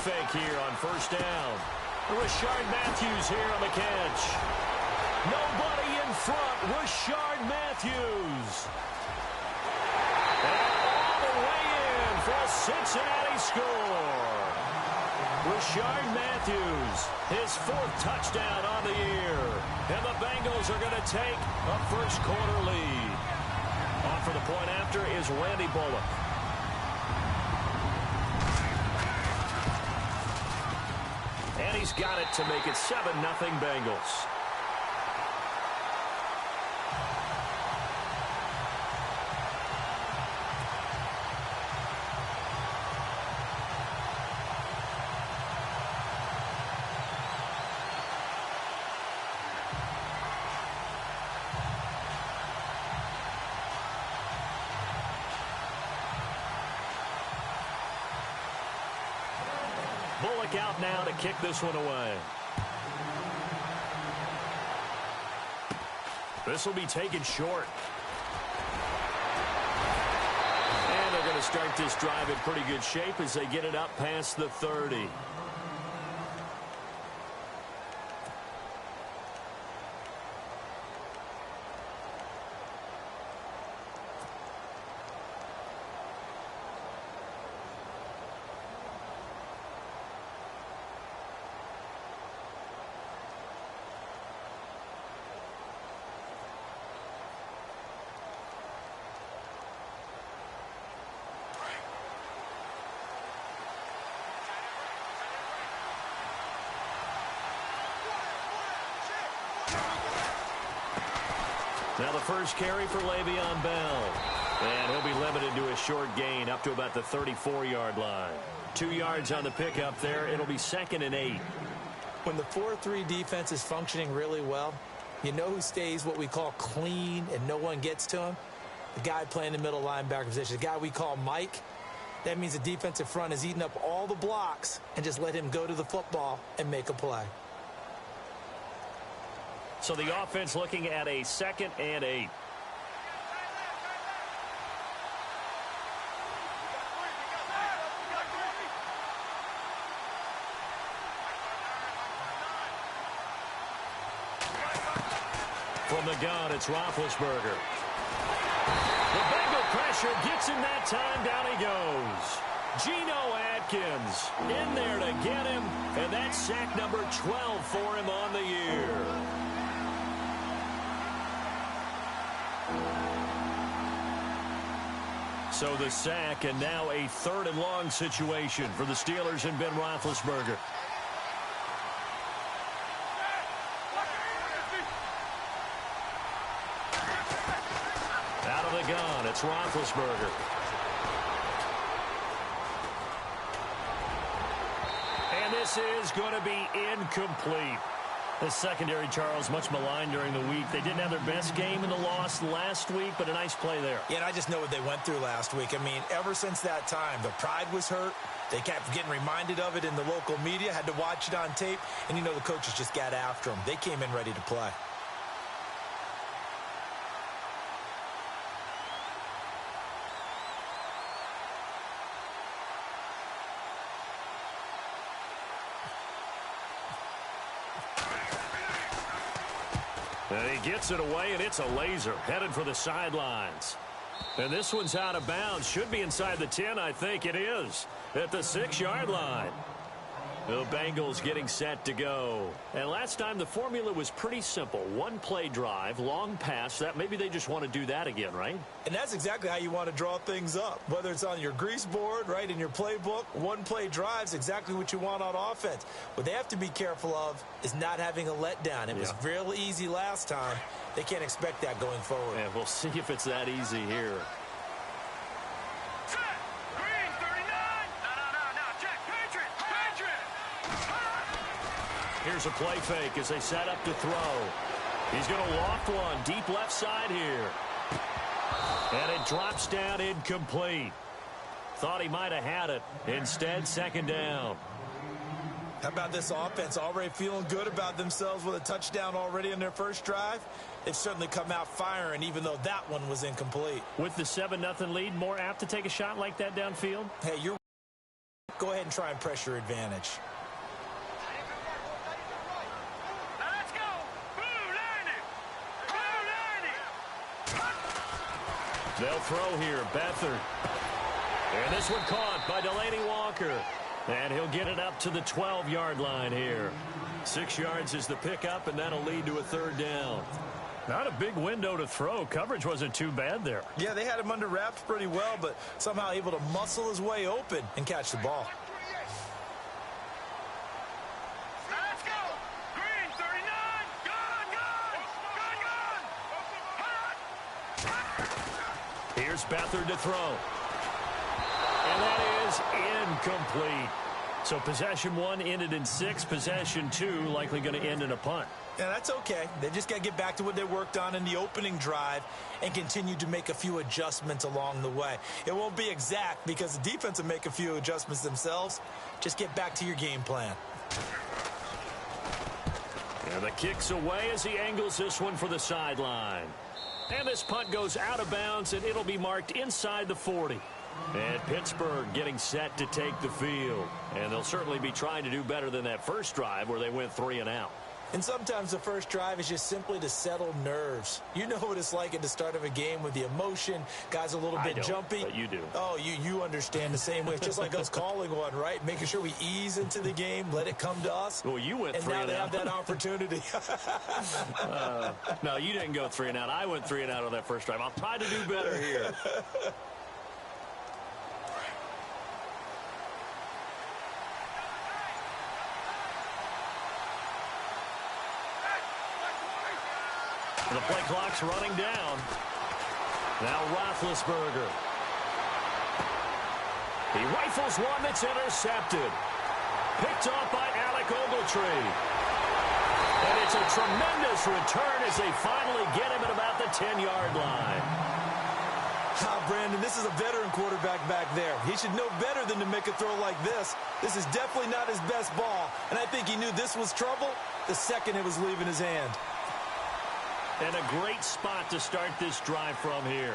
fake here on first down. Rashard Matthews here on the catch. Nobody in front. Rashard Matthews. And all the way in for a Cincinnati score. Rashard Matthews, his 4th touchdown on the year. And the Bengals are going to take a first-quarter lead. On for the point after is Randy Bullock. And he's got it to make it 7-0 Bengals. Bullock out now to kick this one away. This will be taken short. And they're going to start this drive in pretty good shape as they get it up past the 30. Now the first carry for Le'Veon Bell. And he'll be limited to a short gain up to about the 34-yard line. 2 yards on the pickup there. It'll be 2nd and 8. When the 4-3 defense is functioning really well, you know who stays what we call clean and no one gets to him? The guy playing the middle linebacker position, the guy we call Mike. That means the defensive front is eating up all the blocks and just let him go to the football and make a play. So the offense looking at a 2nd and 8. From the gun, it's Roethlisberger. The Bengal pressure gets him that time. Down he goes. Geno Atkins in there to get him. And that's sack number 12 for him on the year. So the sack, and now a 3rd and long situation for the Steelers and Ben Roethlisberger. Out of the gun, it's Roethlisberger. And this is going to be incomplete. The secondary, Charles, much maligned during the week. They didn't have their best game in the loss last week, but a nice play there. Yeah, and I just know what they went through last week. I mean, ever since that time, the pride was hurt. They kept getting reminded of it in the local media, had to watch it on tape, and you know the coaches just got after them. They came in ready to play. And he gets it away, and it's a laser headed for the sidelines. And this one's out of bounds. Should be inside the 10, I think it is. At the 6-yard line. The Bengals getting set to go. And last time the formula was pretty simple. 1-play drive, long pass. That maybe they just want to do that again, right? And that's exactly how you want to draw things up. Whether it's on your grease board, right, in your playbook, 1-play drive's exactly what you want on offense. What they have to be careful of is not having a letdown. It was real easy last time. They can't expect that going forward. Yeah, we'll see if it's that easy here. Here's a play fake as they set up to throw. He's going to loft one deep left side here. And it drops down incomplete. Thought he might have had it. Instead, 2nd down. How about this offense already feeling good about themselves with a touchdown already in their first drive? They've certainly come out firing, even though that one was incomplete. With the 7-0 lead, more apt to take a shot like that downfield? Hey, you're go ahead and try and press your advantage. Let's go. Blue line. They'll throw here. Beathard. And this one caught by Delaney Walker. And he'll get it up to the 12-yard line here. 6 yards is the pickup, and that'll lead to a third down. Not a big window to throw. Coverage wasn't too bad there. Yeah, they had him under wraps pretty well, but somehow able to muscle his way open and catch the ball. Let's go. Green 39. Gun. Here's Beathard to throw. And that is incomplete. So possession 1 ended in 6. Possession 2 likely going to end in a punt. Yeah, that's okay. They just got to get back to what they worked on in the opening drive and continue to make a few adjustments along the way. It won't be exact because the defense will make a few adjustments themselves. Just get back to your game plan. And the kick's away as he angles this one for the sideline. And this punt goes out of bounds, and it'll be marked inside the 40. And Pittsburgh getting set to take the field. And they'll certainly be trying to do better than that first drive where they went 3 and out. And sometimes the first drive is just simply to settle nerves. You know what it's like at the start of a game with the emotion. Guys a little bit jumpy. But you do. Oh, you understand the same way. It's just like us calling one, right? Making sure we ease into the game, let it come to us. Well, you went 3 and out. And now they have that opportunity. No, you didn't go 3 and out. I went 3 and out on that first drive. I'll try to do better here. The play clock's running down. Now Roethlisberger. He rifles one that's intercepted. Picked off by Alec Ogletree. And it's a tremendous return as they finally get him at about the 10-yard line. Brandon, this is a veteran quarterback back there. He should know better than to make a throw like this. This is definitely not his best ball. And I think he knew this was trouble the second it was leaving his hand. And a great spot to start this drive from here.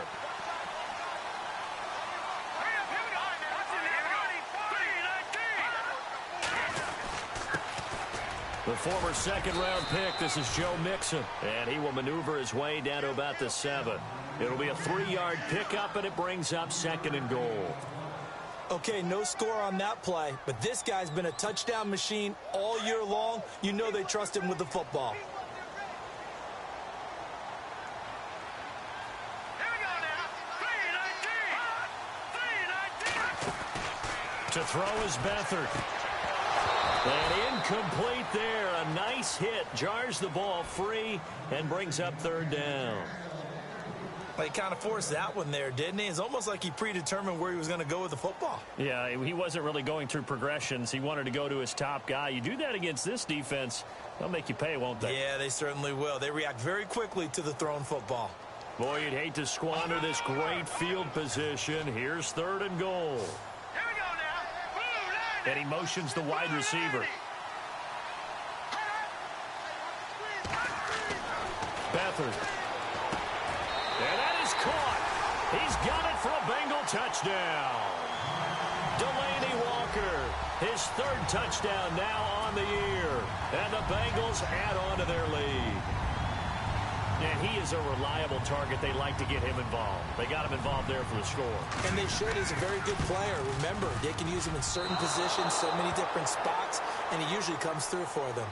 The former second-round pick, this is Joe Mixon. And he will maneuver his way down to about the 7. It'll be a 3-yard pickup, and it brings up 2nd and goal. Okay, no score on that play, but this guy's been a touchdown machine all year long. You know they trust him with the football. To throw is Beathard. And incomplete there. A nice hit. Jars the ball free and brings up 3rd down. He kind of forced that one there, didn't he? It's almost like he predetermined where he was going to go with the football. Yeah, he wasn't really going through progressions. He wanted to go to his top guy. You do that against this defense, they'll make you pay, won't they? Yeah, they certainly will. They react very quickly to the thrown football. Boy, you'd hate to squander this great field position. Here's 3rd and goal. And he motions the wide receiver. Beathard. And that is caught. He's got it for a Bengal touchdown. Delaney Walker, his 3rd touchdown now on the year. And the Bengals add on to their lead. And he is a reliable target. They like to get him involved. They got him involved there for the score. And they should. He's a very good player. Remember, they can use him in certain positions, so many different spots, and he usually comes through for them.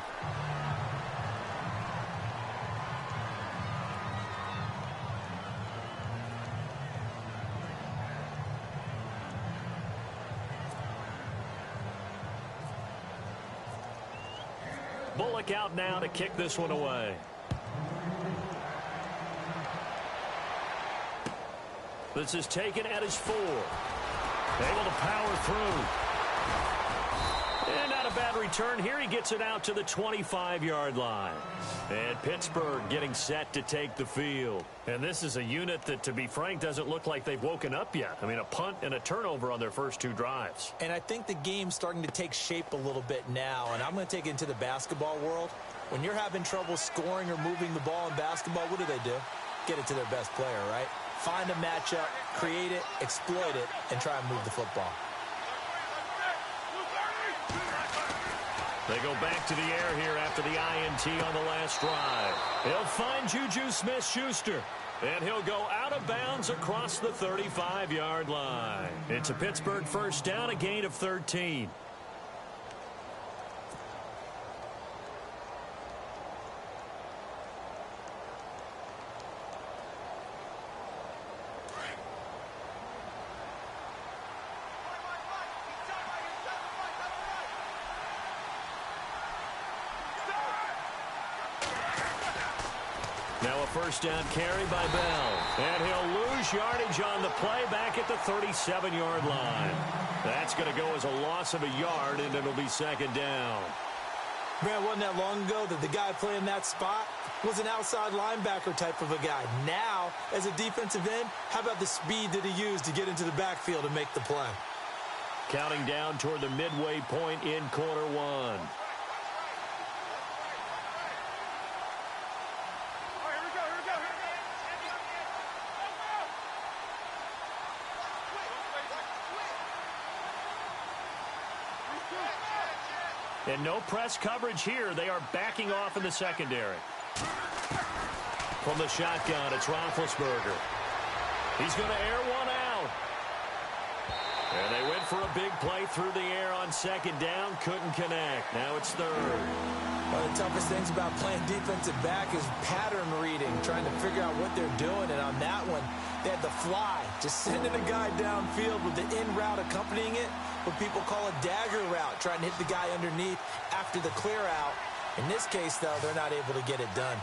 Bullock out now to kick this one away. This is taken at his 4. Able to power through. And not a bad return here. He gets it out to the 25-yard line. And Pittsburgh getting set to take the field. And this is a unit that, to be frank, doesn't look like they've woken up yet. I mean, a punt and a turnover on their first 2 drives. And I think the game's starting to take shape a little bit now. And I'm going to take it into the basketball world. When you're having trouble scoring or moving the ball in basketball, what do? Get it to their best player, right? Find a matchup, create it, exploit it, and try and move the football. They go back to the air here after the INT on the last drive. He'll find Juju Smith-Schuster. And he'll go out of bounds across the 35-yard line. It's a Pittsburgh first down, a gain of 13. Now a first down carry by Bell. And he'll lose yardage on the play back at the 37-yard line. That's going to go as a loss of a yard, and it'll be second down. Man, wasn't that long ago that the guy playing that spot was an outside linebacker type of a guy. Now, as a defensive end, how about the speed that he used to get into the backfield and make the play? Counting down toward the midway point in quarter one. And no press coverage here. They are backing off in the secondary. From the shotgun, it's Roethlisberger. He's going to air one out. And they went for a big play through the air on second down. Couldn't connect. Now it's third. One of the toughest things about playing defensive back is pattern reading, trying to figure out what they're doing. And on that one, they had the fly, just sending a guy downfield with the in route accompanying it, what people call a dagger route, trying to hit the guy underneath after the clear out. In this case, though, they're not able to get it done.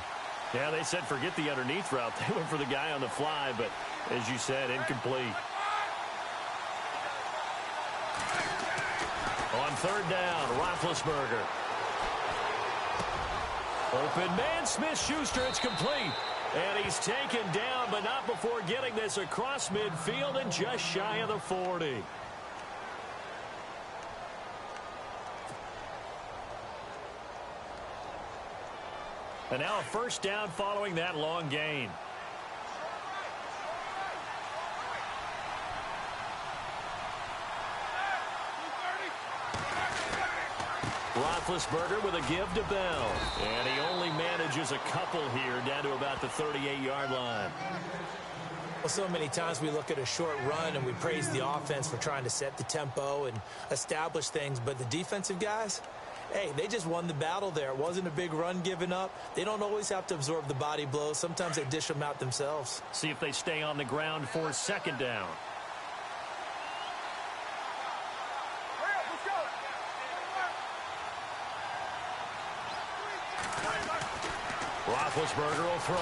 Yeah, they said forget the underneath route. They went for the guy on the fly, but as you said, incomplete. On third down, Roethlisberger. Open man, Smith-Schuster, it's complete. And he's taken down, but not before getting this across midfield and just shy of the 40. And now a first down following that long gain. Roethlisberger with a give to Bell. And he only manages a couple here down to about the 38-yard line. Well, so many times we look at a short run and we praise the offense for trying to set the tempo and establish things. But the defensive guys, hey, they just won the battle there. It wasn't a big run given up. They don't always have to absorb the body blows. Sometimes they dish them out themselves. See if they stay on the ground for second down. Roethlisberger will throw.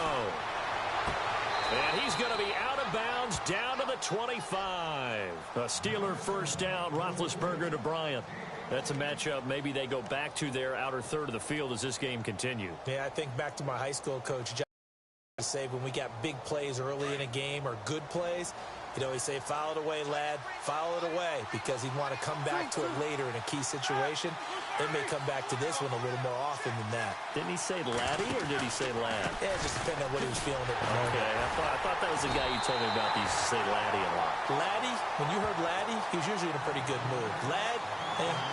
And he's going to be out of bounds down to the 25. A Steeler first down, Roethlisberger to Bryant. That's a matchup maybe they go back to their outer third of the field as this game continues. Yeah, I think back to my high school coach, John, say when we got big plays early in a game or good plays, he'd always say, file it away, lad, file it away, because he'd want to come back to it later in a key situation. They may come back to this one a little more often than that. Didn't he say laddie or did he say lad? Yeah, just depending on what he was feeling at the moment. Okay, I thought that was the guy you told me about. He used to say laddie a lot. Laddie, when you heard laddie, he was usually in a pretty good mood. Lad,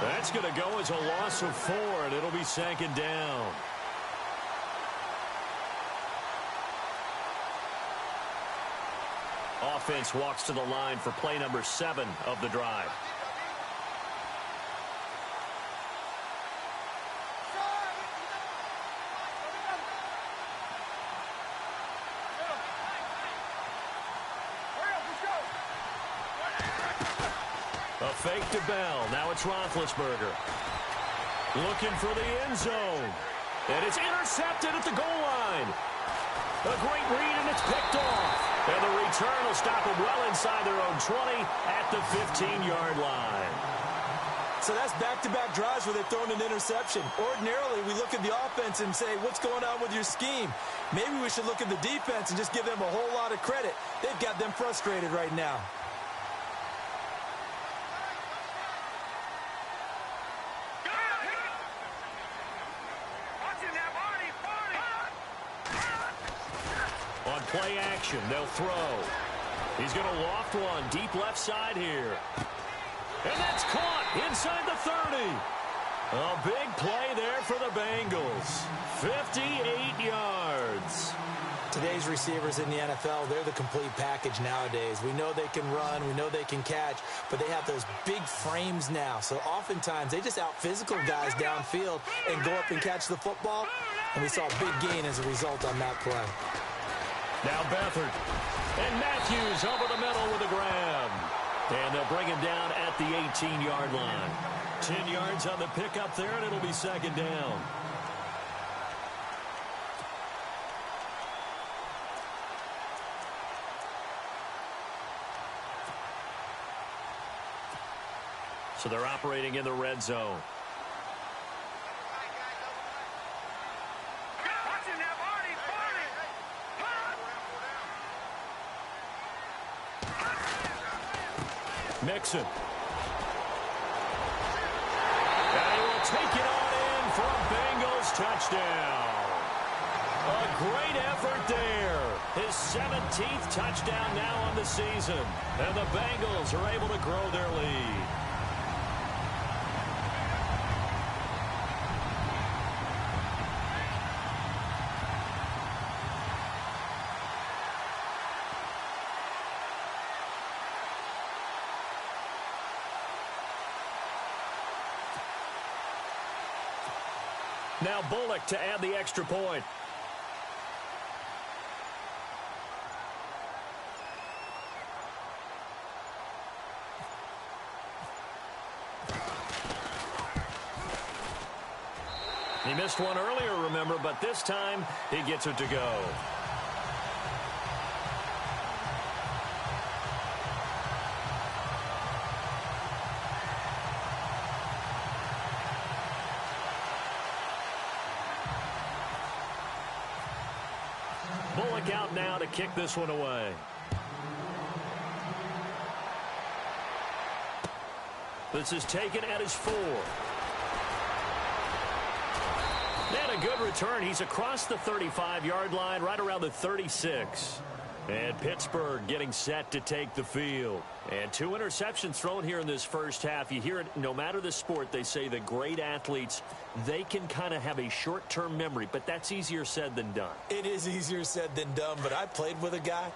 that's going to go as a loss of 4, and it'll be second down. Offense walks to the line for play number 7 of the drive. A fake to Bell. Now it's Roethlisberger. Looking for the end zone. And it's intercepted at the goal line. A great read, and it's picked off. And the return will stop them well inside their own 20 at the 15-yard line. So that's back-to-back drives where they've thrown an interception. Ordinarily, we look at the offense and say, what's going on with your scheme? Maybe we should look at the defense and just give them a whole lot of credit. They've got them frustrated right now. On play action, they'll throw. He's going to loft one deep left side here. And that's caught inside the 30. A big play there for the Bengals. 58 yards. Today's receivers in the NFL, they're the complete package nowadays. We know they can run, we know they can catch, but they have those big frames now. So oftentimes they just out-physical guys downfield and go up and catch the football. And we saw a big gain as a result on that play. Now Beathard. And Matthews over the middle with a grab. And they'll bring him down at the 18-yard line. 10 yards on the pickup there, and it'll be second down. So they're operating in the red zone. Mixon. And he will take it on in for a Bengals touchdown. A great effort there. His 17th touchdown now on the season. And the Bengals are able to grow their lead. Now Bullock to add the extra point. He missed one earlier, remember, but this time he gets it to go. Bullock out now to kick this one away. This is taken at his 4. And a good return. He's across the 35-yard line, right around the 36. And Pittsburgh getting set to take the field. And 2 interceptions thrown here in this first half. You hear it, no matter the sport, they say that great athletes, they can kind of have a short-term memory, but that's easier said than done. It is easier said than done, but I played with a guy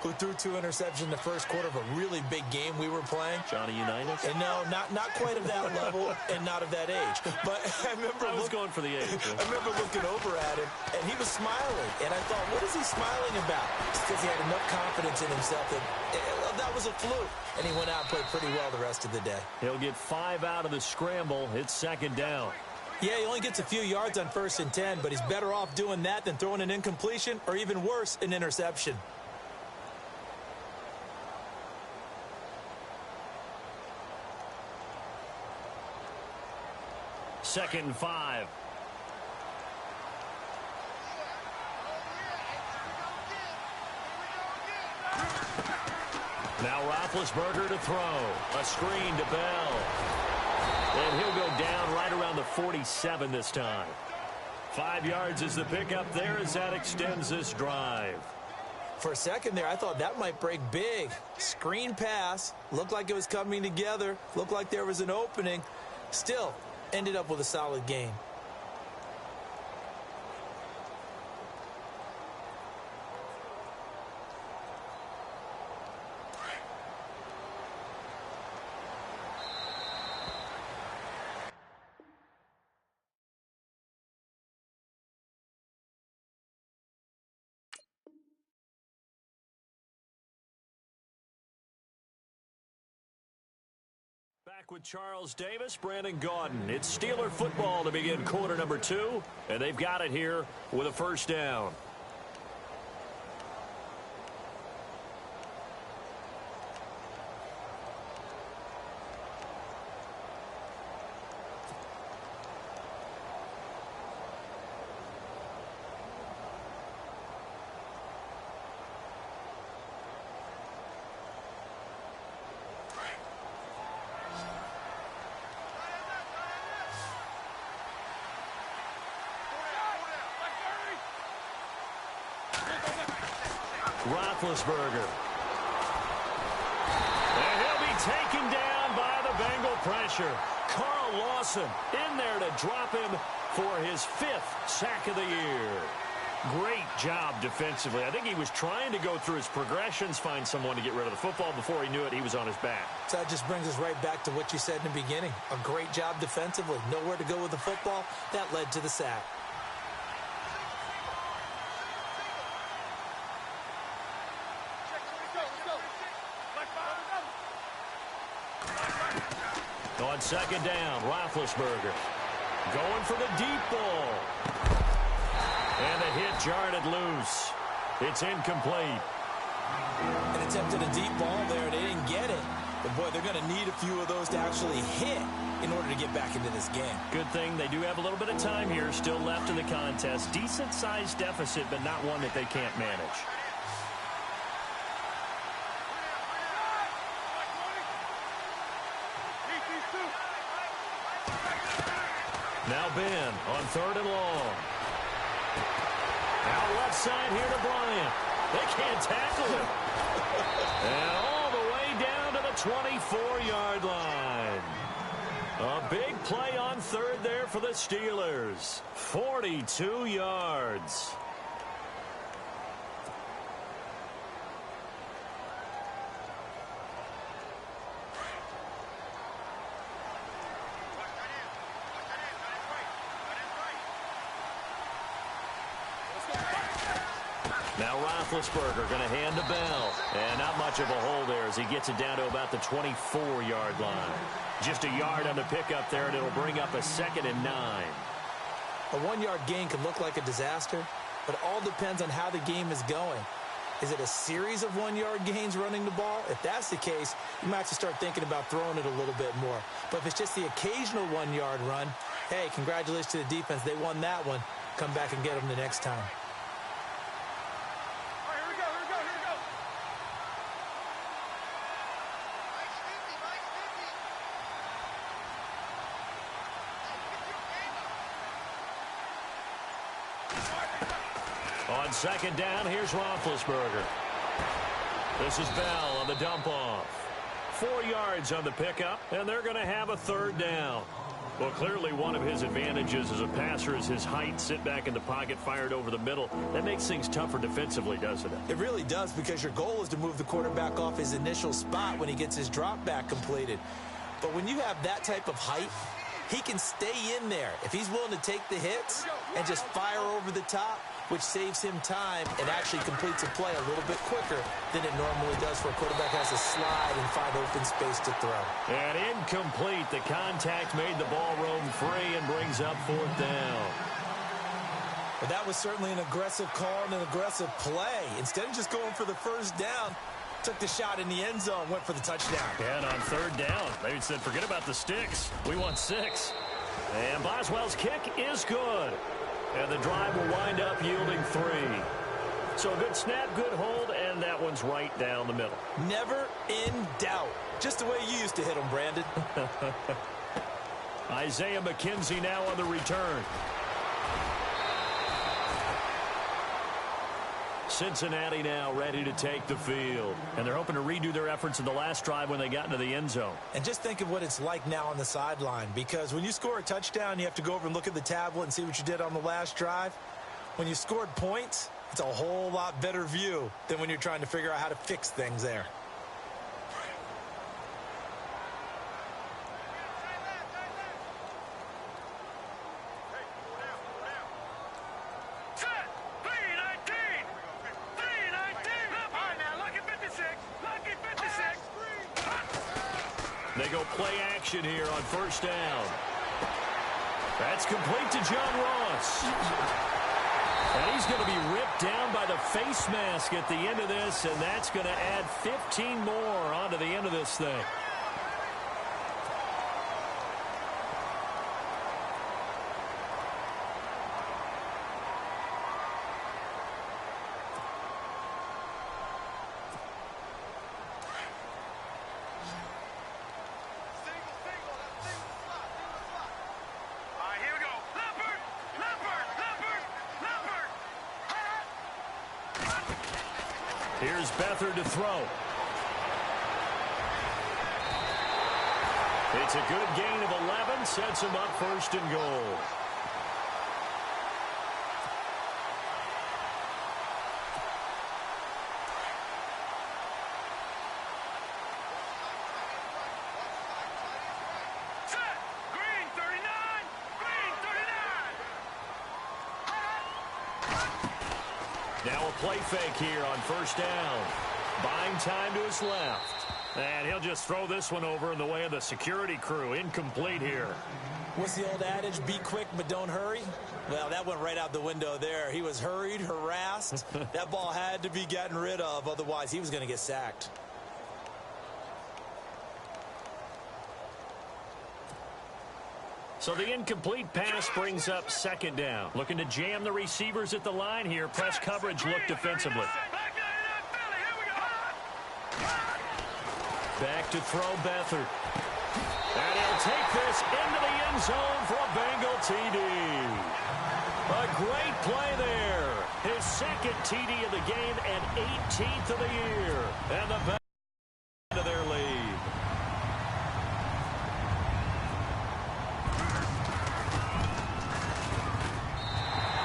who threw 2 interceptions in the first quarter of a really big game we were playing. Johnny Unitas? And no, not quite of that level and not of that age. But I was going for the age. I remember looking over at him, and he was smiling. And I thought, what is he smiling about? It's because he had enough confidence in himself that was a fluke. And he went out and played pretty well the rest of the day. He'll get 5 out of the scramble. It's second down. Yeah, he only gets a few yards on 1st and 10, but he's better off doing that than throwing an incompletion or even worse, an interception. Second and 5. Now Roethlisberger to throw. A screen to Bell. And he'll go down right around the 47 this time. 5 yards is the pickup there as that extends this drive. For a second there, I thought that might break big. Screen pass. Looked like it was coming together. Looked like there was an opening. Still, ended up with a solid game. Back with Charles Davis, Brandon Gaudin. It's Steeler football to begin quarter number 2, and they've got it here with a first down. Roethlisberger. And he'll be taken down by the Bengal pressure. Carl Lawson in there to drop him for his 5th sack of the year. Great job defensively. I think he was trying to go through his progressions, find someone to get rid of the football. Before he knew it, he was on his back. So that just brings us right back to what you said in the beginning. A great job defensively. Nowhere to go with the football. That led to the sack. On second down, Roethlisberger going for the deep ball. And the hit jarred it loose. It's incomplete. An attempt at a deep ball there. They didn't get it. But, boy, they're going to need a few of those to actually hit in order to get back into this game. Good thing they do have a little bit of time here still left in the contest. Decent-sized deficit, but not one that they can't manage. Now Ben on 3rd and long. Out left side here to Bryant. They can't tackle him. And all the way down to the 24-yard line. A big play on 3rd there for the Steelers. 42 yards. Now Roethlisberger going to hand to Bell. And not much of a hole there as he gets it down to about the 24-yard line. Just a yard on the pickup there, and it'll bring up a 2nd and 9. A 1-yard gain can look like a disaster, but it all depends on how the game is going. Is it a series of 1-yard gains running the ball? If that's the case, you might have to start thinking about throwing it a little bit more. But if it's just the occasional 1-yard run, hey, congratulations to the defense. They won that one. Come back and get them the next time. On second down, here's Roethlisberger. This is Bell on the dump-off. 4 yards on the pickup, and they're going to have a 3rd down. Well, clearly one of his advantages as a passer is his height. Sit back in the pocket, fired over the middle. That makes things tougher defensively, doesn't it? It really does, because your goal is to move the quarterback off his initial spot when he gets his drop back completed. But when you have that type of height, he can stay in there if he's willing to take the hits and just fire over the top, which saves him time and actually completes a play a little bit quicker than it normally does for a quarterback has to slide and find open space to throw. And incomplete. The contact made the ball roam free and brings up 4th down. Well, that was certainly an aggressive call and an aggressive play. Instead of just going for the 1st down, took the shot in the end zone, went for the touchdown. And on 3rd down, they said, forget about the sticks. We want 6. And Boswell's kick is good. And the drive will wind up yielding 3. So good snap, good hold, and that one's right down the middle. Never in doubt. Just the way you used to hit them, Brandon. Isaiah McKenzie now on the return. Cincinnati now ready to take the field. And they're hoping to redo their efforts in the last drive when they got into the end zone. And just think of what it's like now on the sideline. Because when you score a touchdown, you have to go over and look at the tablet and see what you did on the last drive. When you scored points, it's a whole lot better view than when you're trying to figure out how to fix things there. They go play action here on 1st down. That's complete to John Ross. And he's going to be ripped down by the face mask at the end of this, and that's going to add 15 more onto the end of this thing. Here's Beathard to throw. It's a good gain of 11, sets him up first and goal. Set. Green 39. Green 39. Now a play fake here on first down. Buying time to his left. And he'll just throw this one over in the way of the security crew. Incomplete here. What's the old adage? Be quick, but don't hurry. Well, that went right out the window there. He was hurried, harassed. That ball had to be gotten rid of. Otherwise, he was going to get sacked. So the incomplete pass brings up second down. Looking to jam the receivers at the line here. Press coverage look defensively. Back in that Philly. Here we go. Back to throw Beathard. And he'll take this into the end zone for a Bengal TD. A great play there. His second TD of the game and 18th of the year. And the back to their lead.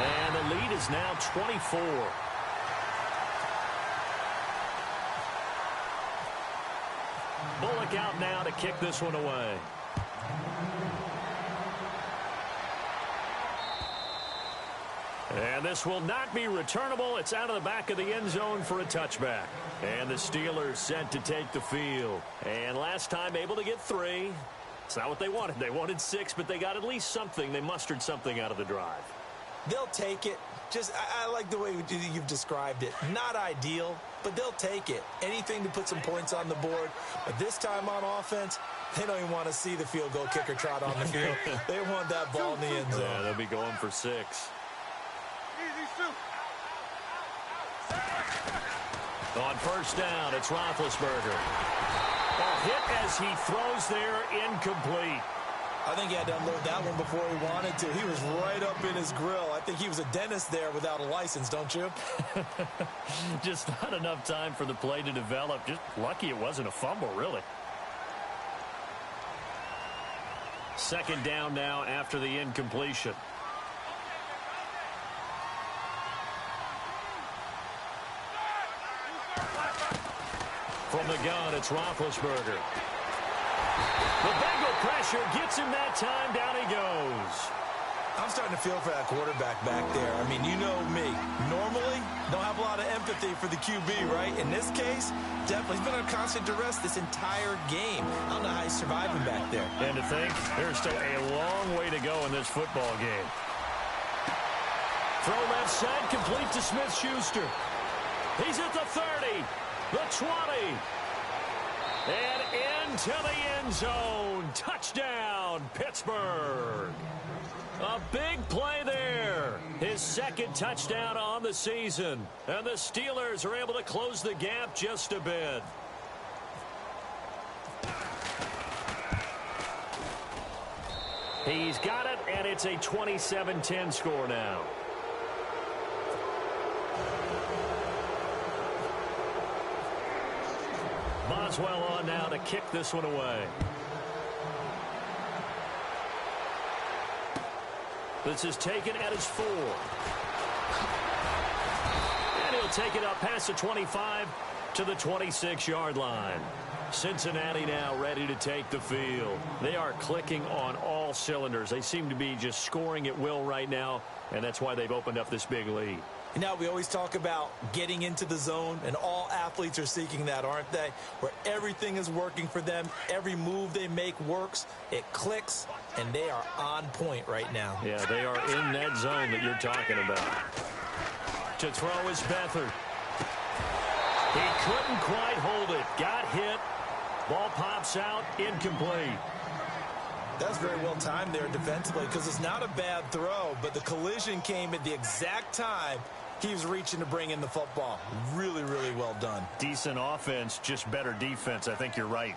And the lead is now 24. Bullock out now to kick this one away. And this will not be returnable. It's out of the back of the end zone for a touchback. And the Steelers set to take the field. And last time able to get 3. It's not what they wanted. They wanted 6, but they got at least something. They mustered something out of the drive. They'll take it. I like the way you've described it. Not ideal, but they'll take it. Anything to put some points on the board. But this time on offense, they don't even want to see the field goal kicker trot on the field. They want that ball in the end zone. Yeah, they'll be going for 6. On first down, it's Roethlisberger. A hit as he throws there, incomplete. I think he had to unload that one before he wanted to. He was right up in his grill. I think he was a dentist there without a license, don't you? Just not enough time for the play to develop. Just lucky it wasn't a fumble, really. Second down now after the incompletion. From the gun, it's Roethlisberger. The Bengal pressure gets him that time. Down he goes. I'm starting to feel for that quarterback back there. I mean, you know me. Normally, don't have a lot of empathy for the QB, right? In this case, definitely. He's been under constant duress this entire game. I don't know how he's surviving back there. And to think, there's still a long way to go in this football game. Throw left side, complete to Smith-Schuster. He's at the 30, the 20. And into the end zone. Touchdown, Pittsburgh. A big play there. His second touchdown on the season. And the Steelers are able to close the gap just a bit. He's got it, and it's a 27-10 score now. Boswell on now to kick this one away. This is taken at his 4. And he'll take it up past the 25 to the 26-yard line. Cincinnati now ready to take the field. They are clicking on all cylinders. They seem to be just scoring at will right now, and that's why they've opened up this big lead. You know, we always talk about getting into the zone, and all athletes are seeking that, aren't they? Where everything is working for them, every move they make works, it clicks, and they are on point right now. Yeah, they are in that zone that you're talking about. To throw is Beathard. He couldn't quite hold it. Got hit. Ball pops out, incomplete. That's very well timed there defensively because it's not a bad throw, but the collision came at the exact time he was reaching to bring in the football. Really, really well done. Decent offense, just better defense. I think you're right.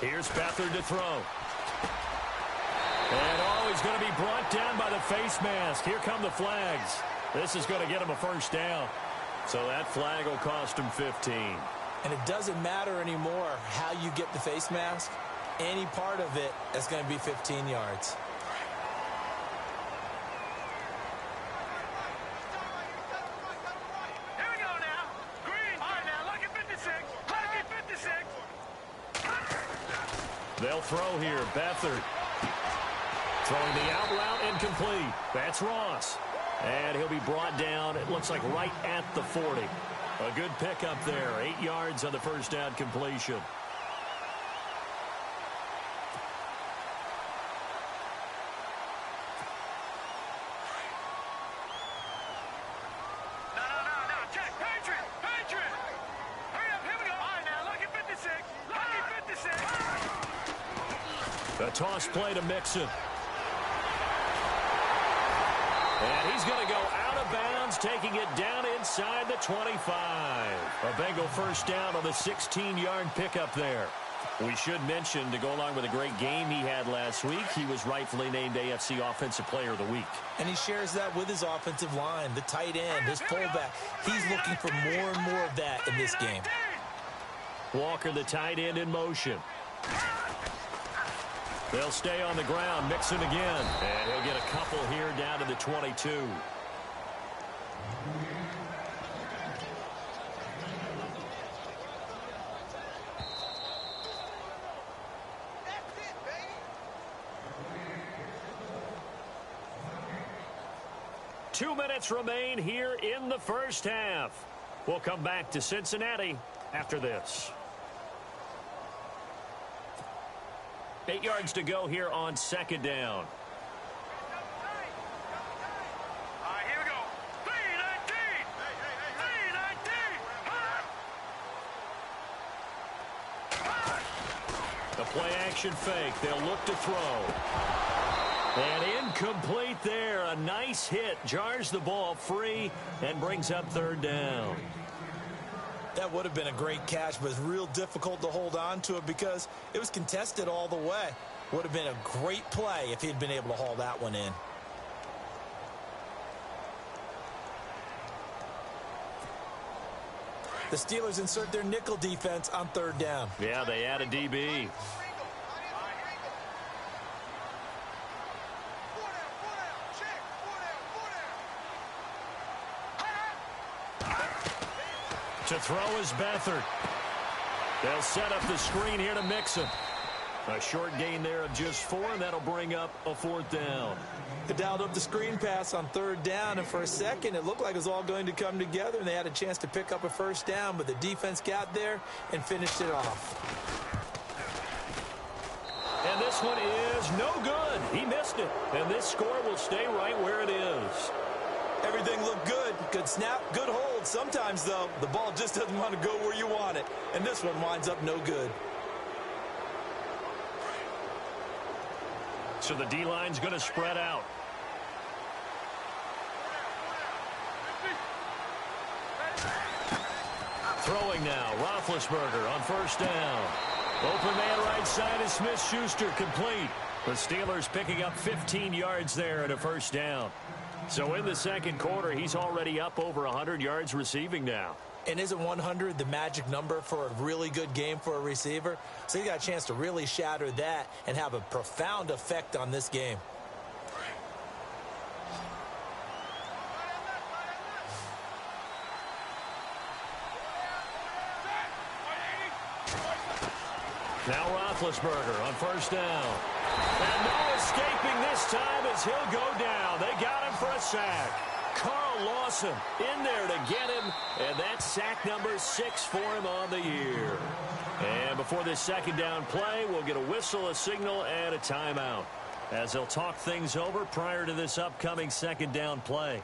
Here's Beathard to throw. And he's going to be brought down by the face mask. Here come the flags. This is going to get him a first down. So that flag will cost him 15. And it doesn't matter anymore how you get the face mask. Any part of it is going to be 15 yards. Here we go now. Green. All right, now, lucky 56. Lucky 56. They'll throw here. Beathard. Throwing the out route incomplete. That's Ross. And he'll be brought down, it looks like right at the 40. A good pickup there. 8 yards on the first down completion. No. Check. Patriot. Hurry up. Here we go. All right, now, lucky 56. Lucky 56. The toss play to Mixon. And he's going to go out of bounds, taking it down inside the 25. A Bengal first down on the 16-yard pickup there. We should mention, to go along with a great game he had last week, he was rightfully named AFC Offensive Player of the Week. And he shares that with his offensive line, the tight end, his fullback. He's looking for more and more of that in this game. Walker, the tight end, in motion. They'll stay on the ground. Mixon again. And he'll get a couple here down to the 22. That's it, baby. 2 minutes remain here in the first half. We'll come back to Cincinnati after this. 8 yards to go here on second down. All right, here we go. 319. 319. The play action fake. They'll look to throw. And incomplete there. A nice hit. Jars the ball free and brings up third down. That would have been a great catch, but it's real difficult to hold on to it because it was contested all the way. Would have been a great play if he'd been able to haul that one in. The Steelers insert their nickel defense on third down. Yeah, they add a DB. To throw is Beathard. They'll set up the screen here to Mixon. A short gain there of just 4, and that'll bring up a fourth down. They dialed up the screen pass on third down, and for a second it looked like it was all going to come together, and they had a chance to pick up a first down, but the defense got there and finished it off. And this one is no good. He missed it, and this score will stay right where it is. Everything looked good. Good snap, good hold. Sometimes, though, the ball just doesn't want to go where you want it. And this one winds up no good. So the D-line's going to spread out. Throwing now, Roethlisberger on first down. Open man right side is Smith-Schuster, complete. The Steelers picking up 15 yards there at a first down. So in the second quarter, he's already up over 100 yards receiving now. And isn't 100 the magic number for a really good game for a receiver? So he got a chance to really shatter that and have a profound effect on this game. Now Roethlisberger on first down. And no escaping this time as he'll go down. They got him for a sack. Carl Lawson in there to get him. And that's sack number 6 for him on the year. And before this second down play, we'll get a whistle, a signal, and a timeout, as they'll talk things over prior to this upcoming second down play.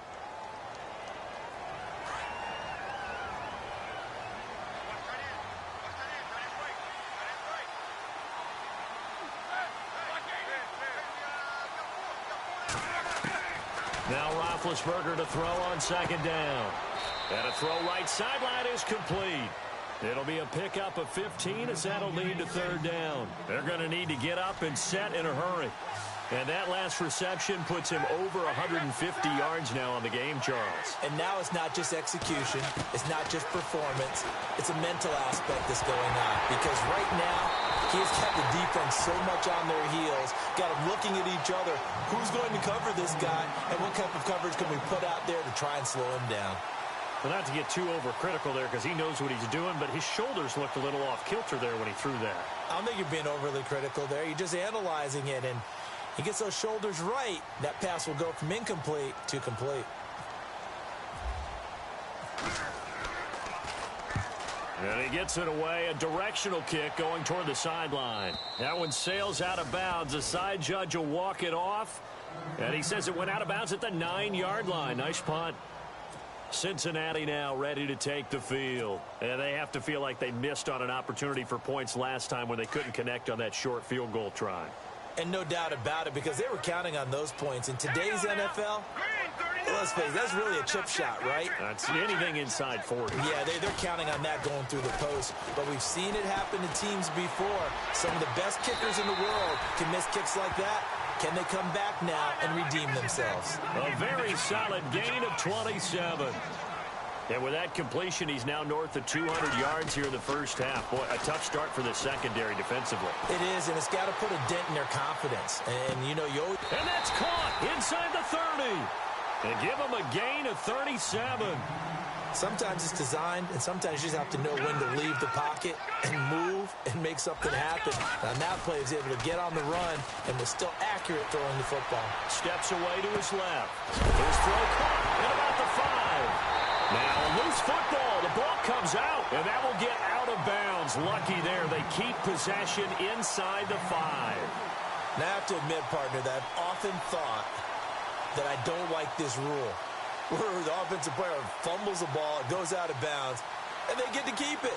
Now Roethlisberger to throw on second down. And a throw right sideline is complete. It'll be a pickup of 15 as that'll lead to third down. They're going to need to get up and set in a hurry. And that last reception puts him over 150 yards now on the game, Charles. And now it's not just execution. It's not just performance. It's a mental aspect that's going on. Because right now, he has kept the defense so much on their heels, got them looking at each other. Who's going to cover this guy, and what type of coverage can we put out there to try and slow him down? Well, not to get too overcritical there because he knows what he's doing, but his shoulders looked a little off kilter there when he threw that. I don't think you're being overly critical there. You're just analyzing it, and he gets those shoulders right. That pass will go from incomplete to complete. And he gets it away, a directional kick going toward the sideline. That one sails out of bounds. The side judge will walk it off, and he says it went out of bounds at the 9-yard line. Nice punt. Cincinnati now ready to take the field. And they have to feel like they missed on an opportunity for points last time when they couldn't connect on that short field goal try. And no doubt about it, because they were counting on those points. In today's NFL, let's face it, that's really a chip shot, right? That's anything inside 40. Yeah, they're counting on that going through the post. But we've seen it happen to teams before. Some of the best kickers in the world can miss kicks like that. Can they come back now and redeem themselves? A very solid gain of 27. And with that completion, he's now north of 200 yards here in the first half. Boy, a tough start for the secondary defensively. It is, and it's got to put a dent in their confidence. And, you know, And that's caught inside the 30. And give him a gain of 37. Sometimes it's designed, and sometimes you just have to know when to leave the pocket and move and make something happen. On that play, he was able to get on the run and was still accurate throwing the football. Steps away to his left. His throw caught at about the 5. Now a loose football. The ball comes out, and that will get out of bounds. Lucky there. They keep possession inside the 5. Now, I have to admit, partner, that I've often thought that I don't like this rule, where the offensive player fumbles the ball, it goes out of bounds, and they get to keep it.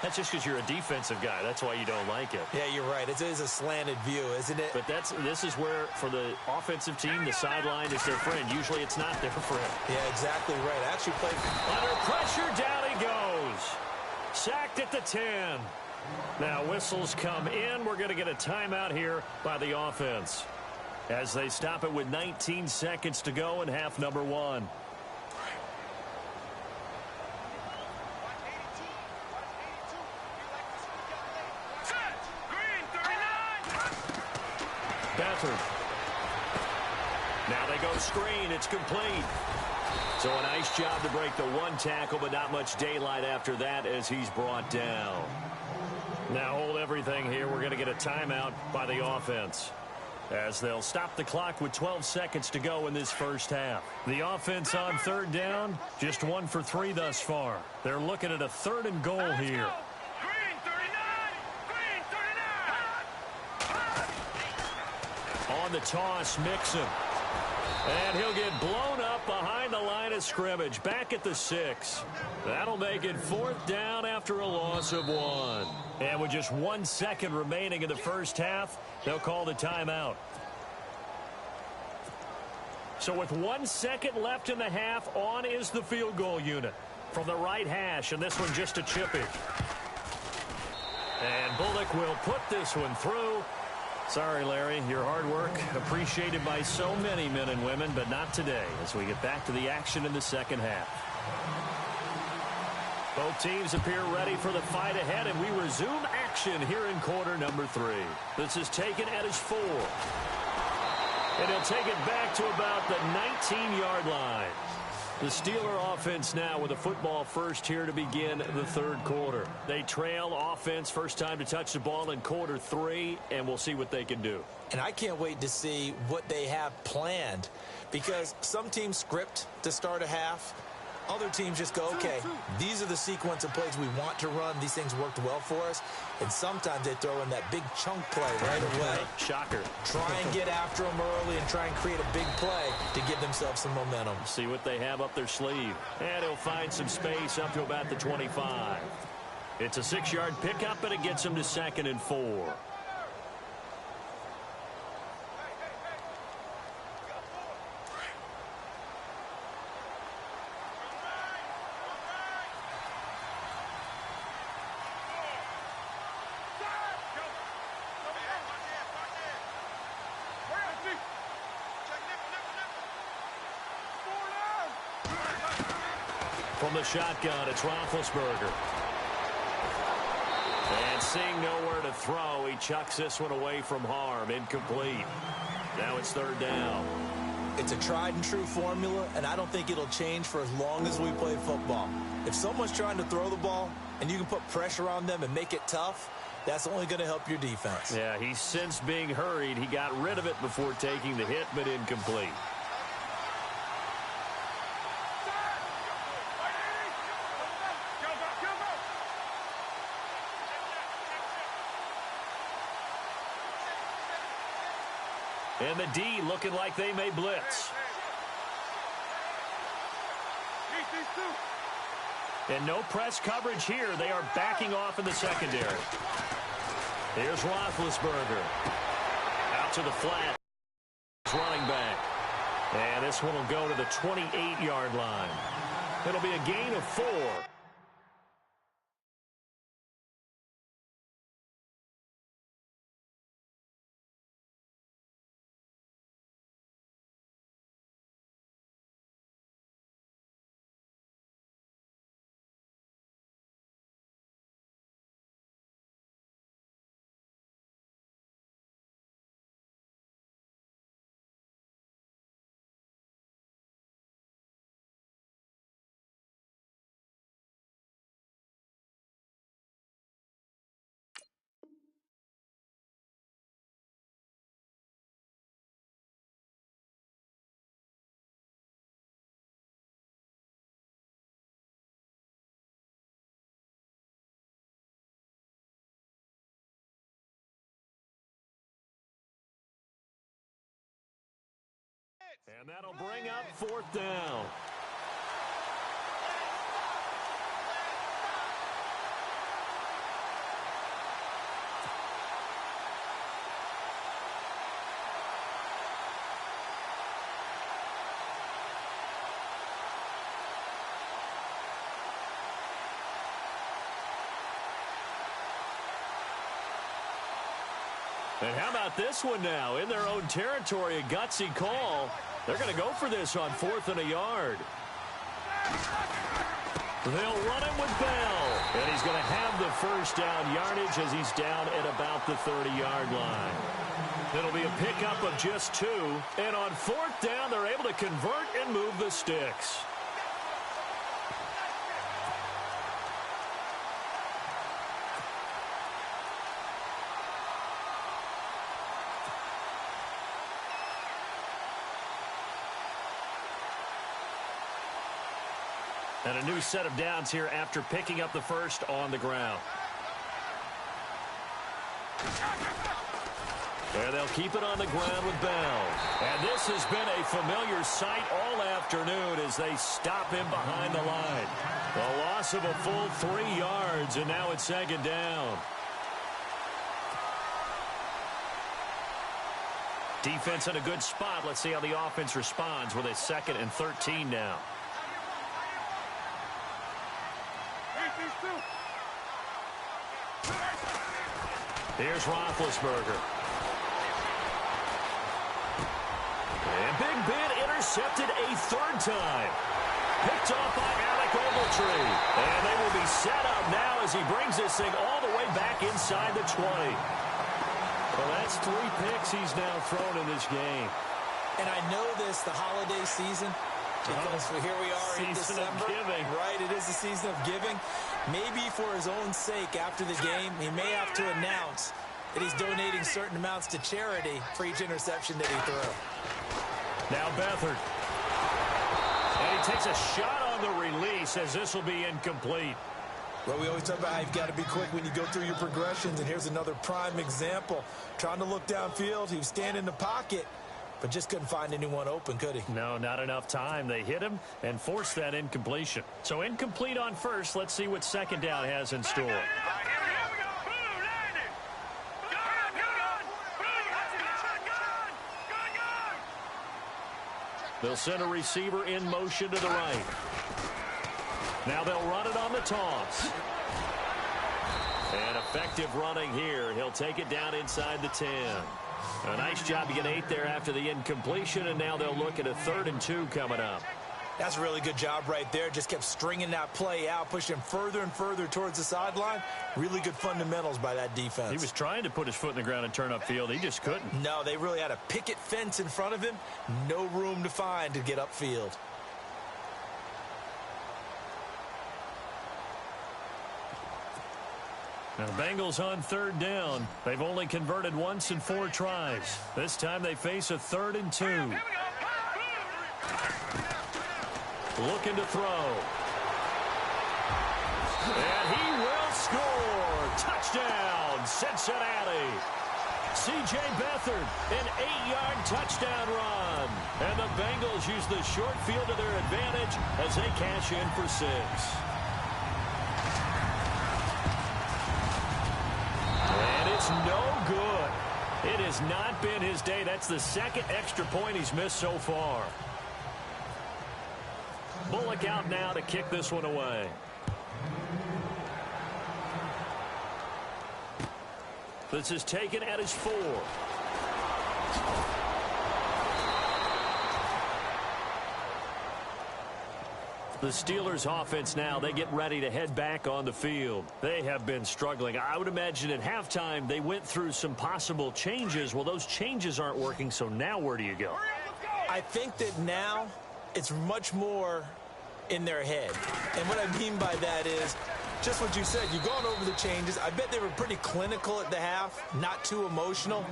That's just because you're a defensive guy. That's why you don't like it. Yeah, you're right. It is a slanted view, isn't it? But this is where, for the offensive team, the sideline is their friend. Usually it's not their friend. Yeah, exactly right. Actually played under pressure. Down he goes. Sacked at the 10. Now whistles come in. We're going to get a timeout here by the offense as they stop it with 19 seconds to go in half number 1. Beathard. Now they go screen. It's complete. So a nice job to break the one tackle, but not much daylight after that as he's brought down. Now hold everything here. We're going to get a timeout by the offense as they'll stop the clock with 12 seconds to go in this first half. The offense on third down, just 1 for 3 thus far. They're looking at a 3rd and goal here. Green 39. On the toss, Mixon. And he'll get blown up behind the line of scrimmage. Back at the 6. That'll make it 4th down after a loss of 1. And with just 1 second remaining in the first half, they'll call the timeout. So with 1 second left in the half, on is the field goal unit from the right hash, and this one just a chippy. And Bullock will put this one through. Sorry, Larry, your hard work appreciated by so many men and women, but not today as we get back to the action in the second half. Both teams appear ready for the fight ahead, and we resume action here in quarter number 3. This is taken at his 4. And he'll take it back to about the 19-yard line. The Steeler offense now with a football first here to begin the third quarter. They trail offense, first time to touch the ball in quarter 3, and we'll see what they can do. And I can't wait to see what they have planned, because some teams script to start a half. Other teams just go, okay, these are the sequence of plays we want to run. These things worked well for us. And sometimes they throw in that big chunk play right away. Shocker. Try and get after them early and try and create a big play to give themselves some momentum. See what they have up their sleeve. And he'll find some space up to about the 25. It's a 6-yard pickup, and it gets him to 2nd and 4. From the shotgun, it's Roethlisberger. And seeing nowhere to throw, he chucks this one away from harm. Incomplete. Now it's third down. It's a tried-and-true formula, and I don't think it'll change for as long as we play football. If someone's trying to throw the ball and you can put pressure on them and make it tough, that's only going to help your defense. Yeah, he's since being hurried. He got rid of it before taking the hit, but incomplete. And the D looking like they may blitz. And no press coverage here. They are backing off in the secondary. Here's Roethlisberger. Out to the flat. Running back. And this one will go to the 28-yard line. It'll be a gain of 4. And that'll bring up fourth down. And how about this one now? In their own territory, a gutsy call. They're going to go for this on 4th and a yard. They'll run it with Bell. And he's going to have the first down yardage as he's down at about the 30-yard line. It'll be a pickup of just 2. And on 4th down, they're able to convert and move the sticks. And a new set of downs here after picking up the first on the ground. And they'll keep it on the ground with Bell. And this has been a familiar sight all afternoon as they stop him behind the line. The loss of a full 3 yards, and now it's second down. Defense in a good spot. Let's see how the offense responds with a 2nd and 13 now. Here's Roethlisberger. And Big Ben intercepted a 3rd time. Picked off by Alec Ogletree. And they will be set up now as he brings this thing all the way back inside the 20. Well, that's 3 picks he's now thrown in this game. And I know this, the holiday season, because here we are in December. Giving. Right, it is the season of giving. Maybe for his own sake after the game, he may have to announce that he's donating certain amounts to charity for each interception that he threw. Now Beathard. And he takes a shot on the release as this will be incomplete. Well, we always talk about how you've got to be quick when you go through your progressions, and here's another prime example. Trying to look downfield, he was standing in the pocket, but just couldn't find anyone open, could he? No, not enough time. They hit him and forced that incompletion. So incomplete on first. Let's see what second down has in store. They'll send a receiver in motion to the right. Now they'll run it on the toss. And effective running here. He'll take it down inside the 10. A nice job to get 8 there after the incompletion, and now they'll look at a 3rd and 2 coming up. That's a really good job right there. Just kept stringing that play out, pushing further and further towards the sideline. Really good fundamentals by that defense. He was trying to put his foot in the ground and turn upfield. He just couldn't. No, they really had a picket fence in front of him. No room to find to get upfield. Now the Bengals on third down. They've only converted once in 4 tries. This time they face a 3rd and 2. Looking to throw. And he will score. Touchdown, Cincinnati. C.J. Beathard, an 8-yard touchdown run. And the Bengals use the short field to their advantage as they cash in for 6. And it's no good. It has not been his day. That's the 2nd extra point he's missed so far. Bullock out now to kick this one away. This is taken at his 4. The Steelers offense now, they get ready to head back on the field. They have been struggling. I would imagine at halftime they went through some possible changes. Well, those changes aren't working, so now where do you go? I think that now it's much more in their head. And what I mean by that is just what you said. You've gone over the changes. I bet they were pretty clinical at the half, not too emotional.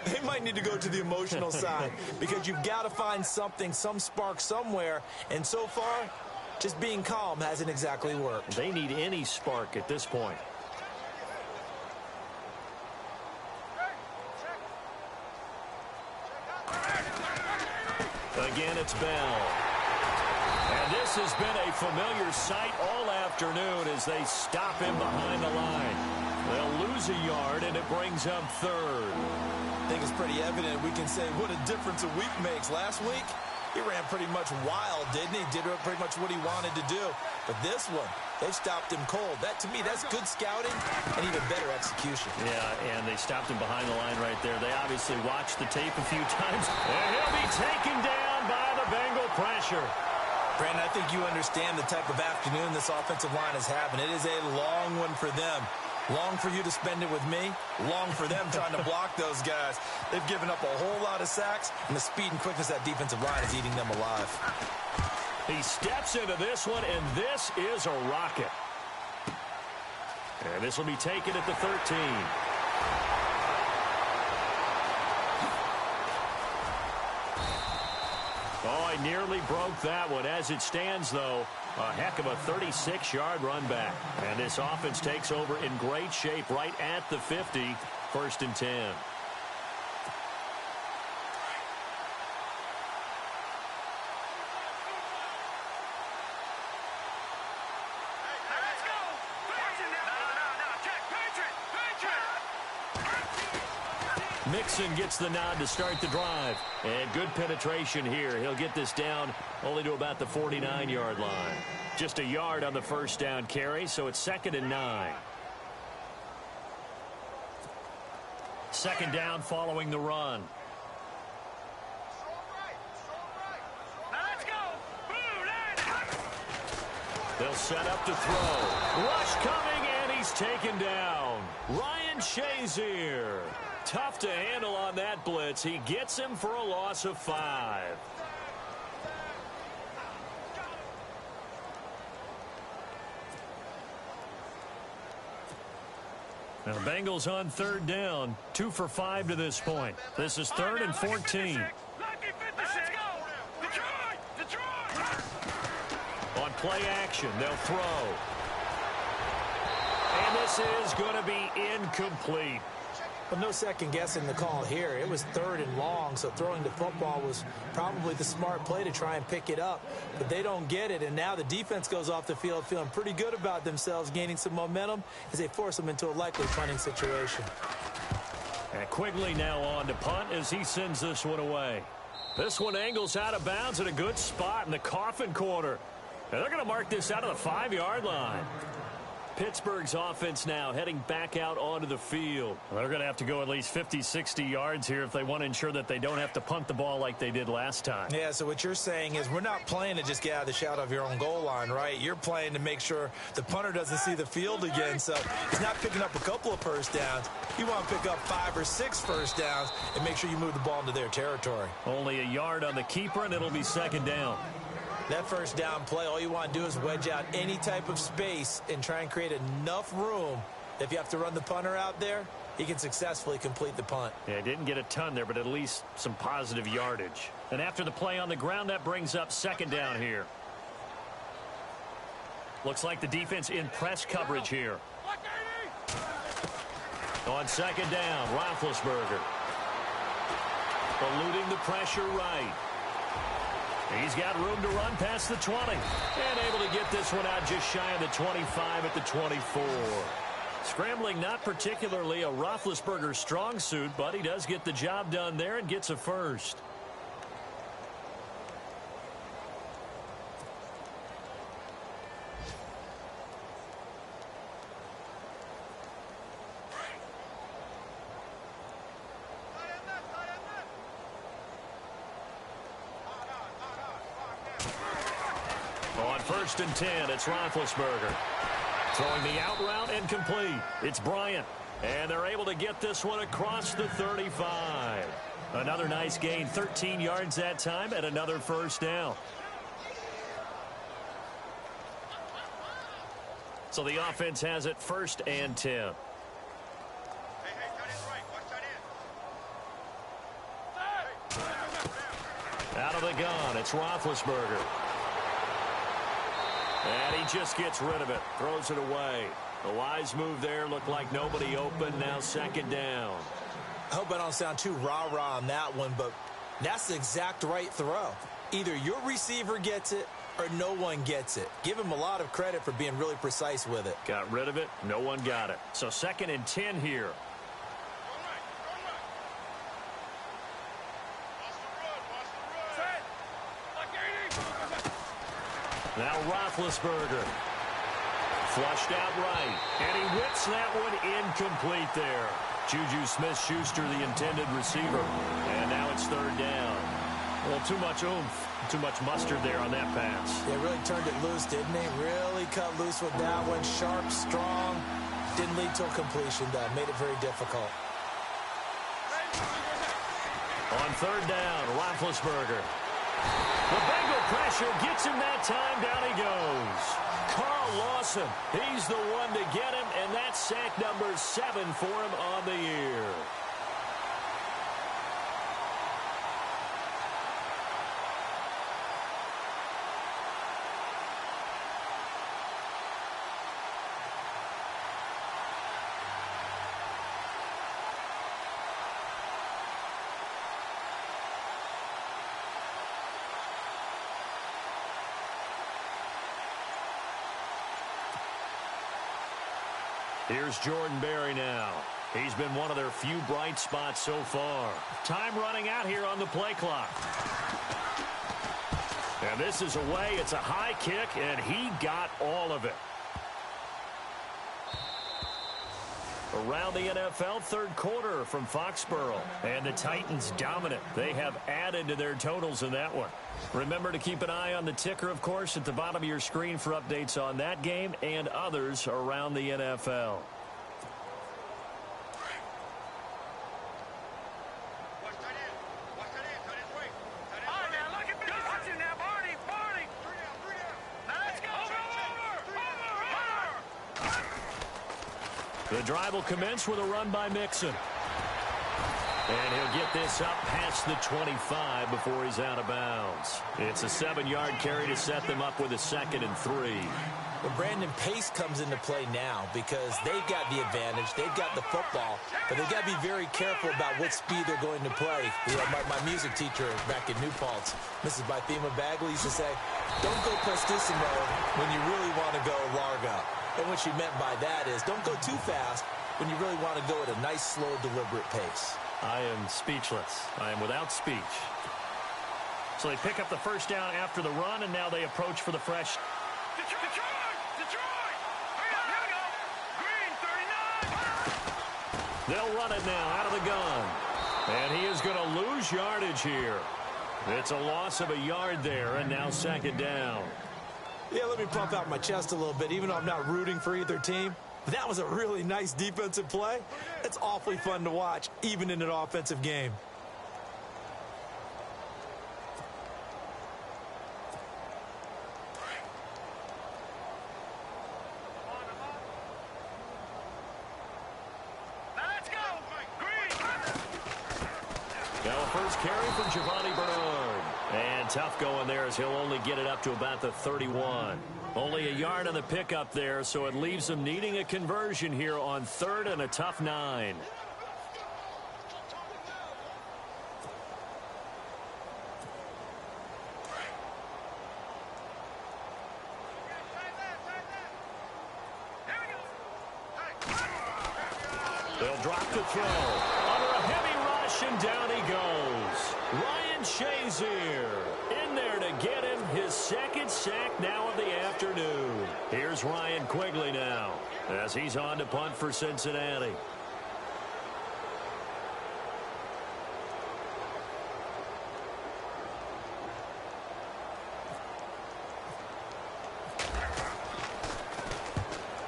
They might need to go to the emotional side because you've got to find something, some spark somewhere. And so far, just being calm hasn't exactly worked. They need any spark at this point. Again, it's Bell. And this has been a familiar sight all afternoon as they stop him behind the line. They'll lose a yard, and it brings up 3rd. I think it's pretty evident. We can say what a difference a week makes. Last week, he ran pretty much wild, didn't he? Did pretty much what he wanted to do. But this one, they've stopped him cold. That, to me, that's good scouting and even better execution. Yeah, and they stopped him behind the line right there. They obviously watched the tape a few times. And he'll be taken down by the Bengal pressure. Brandon, I think you understand the type of afternoon this offensive line is having. It is a long one for them. Long for you to spend it with me. Long for them trying to block those guys. They've given up a whole lot of sacks, and the speed and quickness of that defensive line is eating them alive. He steps into this one, and this is a rocket. And this will be taken at the 13. Oh, I nearly broke that one. As it stands, though, a heck of a 36-yard run back. And this offense takes over in great shape right at the 50, 1st and 10. Mixon gets the nod to start the drive. And good penetration here. He'll get this down only to about the 49-yard line. Just a yard on the 1st down carry, so it's 2nd and 9. 2nd down following the run. They'll set up to throw. Rush coming, and he's taken down. Ryan Shazier. Tough to handle on that blitz. He gets him for a loss of 5. Now, Bengals on 3rd down. 2 for 5 to this point. This is 3rd and 14. On play action, they'll throw. And this is going to be incomplete. But no second guessing the call here. It was 3rd and long, so throwing the football was probably the smart play to try and pick it up. But they don't get it, and now the defense goes off the field feeling pretty good about themselves, gaining some momentum as they force them into a likely punting situation. And Quigley now on to punt as he sends this one away. This one angles out of bounds at a good spot in the coffin corner. And they're going to mark this out of the 5-yard line. Pittsburgh's offense now heading back out onto the field. They're going to have to go at least 50, 60 yards here if they want to ensure that they don't have to punt the ball like they did last time. Yeah, so what you're saying is we're not playing to just get out of the shadow of your own goal line, right? You're playing to make sure the punter doesn't see the field again, so he's not picking up a couple of first downs. You want to pick up 5 or 6 first downs and make sure you move the ball into their territory. Only a yard on the keeper, and it'll be second down. That first down play, all you want to do is wedge out any type of space and try and create enough room that if you have to run the punter out there, he can successfully complete the punt. Yeah, didn't get a ton there, but at least some positive yardage. And after the play on the ground, that brings up second down here. Looks like the defense in press coverage here. On second down, Roethlisberger. Eluding the pressure right. He's got room to run past the 20. And able to get this one out just shy of the 25 at the 24. Scrambling not particularly a Roethlisberger strong suit, but he does get the job done there and gets a first. On 1st and 10, it's Roethlisberger. Throwing the out route and complete. It's Bryant. And they're able to get this one across the 35. Another nice gain, 13 yards that time, and another first down. So the offense has it 1st and 10. Out of the gun, it's Roethlisberger. And he just gets rid of it, throws it away. The wise move there, looked like nobody open, now second down. I hope I don't sound too rah-rah on that one, but that's the exact right throw. Either your receiver gets it or no one gets it. Give him a lot of credit for being really precise with it. Got rid of it, no one got it. So 2nd and 10 here. Now Roethlisberger. Flushed out right. And he whips that one incomplete there. Juju Smith-Schuster, the intended receiver. And now it's 3rd down. Well, too much oomph, too much mustard there on that pass. They really turned it loose, didn't they? Really cut loose with that one. Sharp, strong. Didn't lead to a completion, though. Made it very difficult. On 3rd down, Roethlisberger. The Bengal pressure gets him that time. Down he goes. Carl Lawson, he's the one to get him, and that's sack number 7 for him on the year. Here's Jordan Berry now. He's been one of their few bright spots so far. Time running out here on the play clock. And this is away. It's a high kick, and he got all of it. Around the NFL, 3rd quarter from Foxborough. And the Titans dominant. They have added to their totals in that one. Remember to keep an eye on the ticker, of course, at the bottom of your screen for updates on that game and others around the NFL. The drive will commence with a run by Mixon. And he'll get this up past the 25 before he's out of bounds. It's a 7-yard carry to set them up with a 2nd and 3. But Brandon, pace comes into play now because they've got the advantage. They've got the football, but they've got to be very careful about what speed they're going to play. You know, my music teacher back in New Paltz, Mrs. Bythema Bagley, used to say, don't go prestissimo when you really want to go largo. And what she meant by that is don't go too fast when you really want to go at a nice, slow, deliberate pace. I am speechless. I am without speech. So they pick up the first down after the run, and now they approach for the fresh. Detroit! Detroit! Hurry up, here we go! They'll run it now out of the gun. And he is going to lose yardage here. It's a loss of a yard there, and now second down. Yeah, let me puff out my chest a little bit, even though I'm not rooting for either team. But that was a really nice defensive play. It's awfully fun to watch, even in an offensive game. Now a first carry from Giovanni Bernard. And tough going there as he'll only get it up to about the 31. Only a yard on the pickup there, so it leaves him needing a conversion here on third and a tough 9. They'll drop the throw. Under a heavy rush, and down he goes. Ryan Shazier in there to get him his second sack now of the afternoon. Here's Ryan Quigley now as he's on to punt for Cincinnati.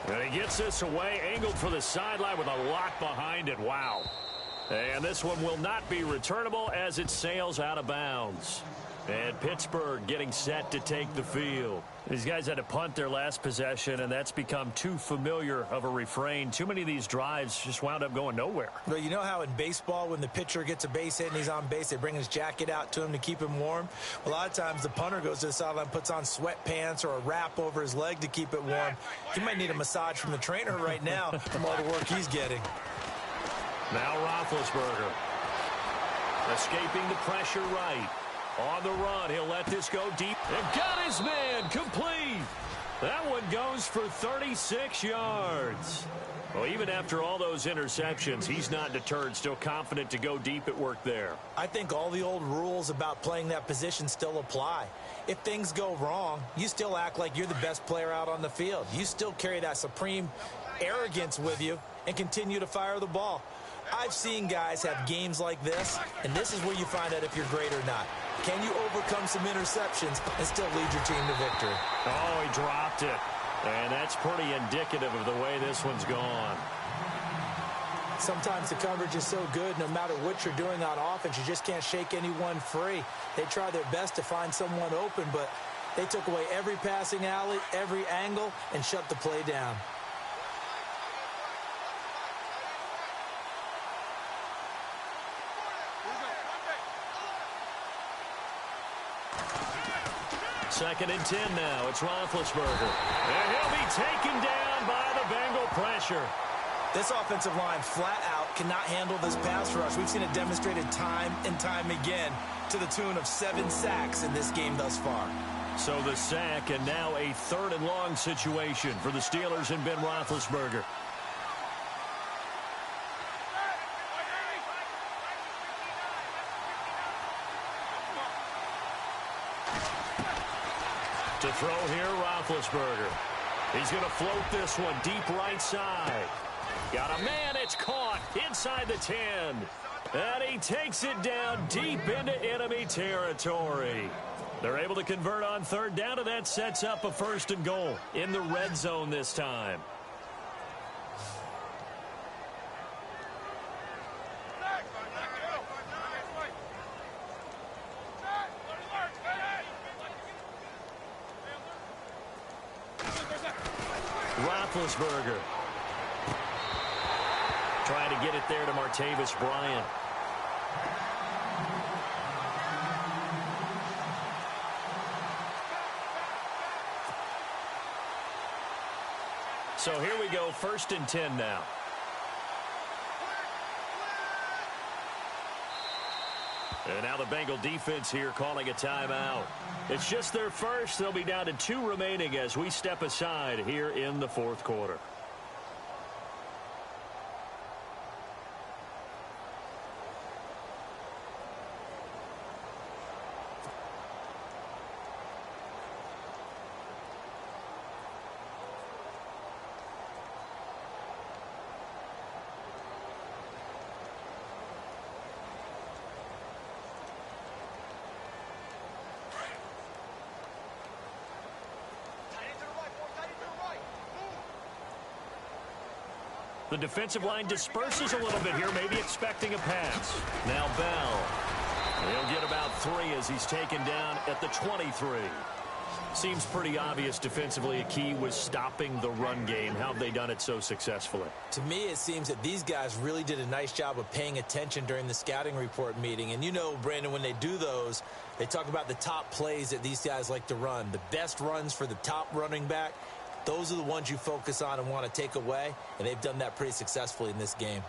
And he gets this away, angled for the sideline with a lock behind it. Wow. And this one will not be returnable as it sails out of bounds. And Pittsburgh getting set to take the field. These guys had to punt their last possession, and that's become too familiar of a refrain. Too many of these drives just wound up going nowhere. Well, you know how in baseball, when the pitcher gets a base hit and he's on base, they bring his jacket out to him to keep him warm? A lot of times the punter goes to the sideline, puts on sweatpants or a wrap over his leg to keep it warm. He might need a massage from the trainer right now from all the work he's getting. Now Roethlisberger escaping the pressure right. On the run, he'll let this go deep. And got his man complete. That one goes for 36 yards. Well, even after all those interceptions, he's not deterred, still confident to go deep at work there. I think all the old rules about playing that position still apply. If things go wrong, you still act like you're the best player out on the field. You still carry that supreme arrogance with you and continue to fire the ball. I've seen guys have games like this, and this is where you find out if you're great or not. Can you overcome some interceptions and still lead your team to victory? Oh, he dropped it. And that's pretty indicative of the way this one's gone. Sometimes the coverage is so good, no matter what you're doing on offense, you just can't shake anyone free. They try their best to find someone open, but they took away every passing alley, every angle, and shut the play down. Second and 10 now. It's Roethlisberger. And he'll be taken down by the Bengal pressure. This offensive line flat out cannot handle this pass rush. We've seen it demonstrated time and time again to the tune of 7 sacks in this game thus far. So the sack and now a third and long situation for the Steelers and Ben Roethlisberger. To throw here, Roethlisberger. He's going to float this one deep right side. Got a man, it's caught inside the 10. And he takes it down deep into enemy territory. They're able to convert on third down, and that sets up a first and goal in the red zone this time. Roethlisberger trying to get it there to Martavis Bryant. So here we go, first and 10 now. And now the Bengal defense here calling a timeout. It's just their first. They'll be down to 2 remaining as we step aside here in the fourth quarter. The defensive line disperses a little bit here, maybe expecting a pass. Now Bell. He'll get about 3 as he's taken down at the 23. Seems pretty obvious defensively a key was stopping the run game. How have they done it so successfully? To me, it seems that these guys really did a nice job of paying attention during the scouting report meeting. And you know, Brandon, when they do those, they talk about the top plays that these guys like to run. The best runs for the top running back, those are the ones you focus on and want to take away. And they've done that pretty successfully in this game.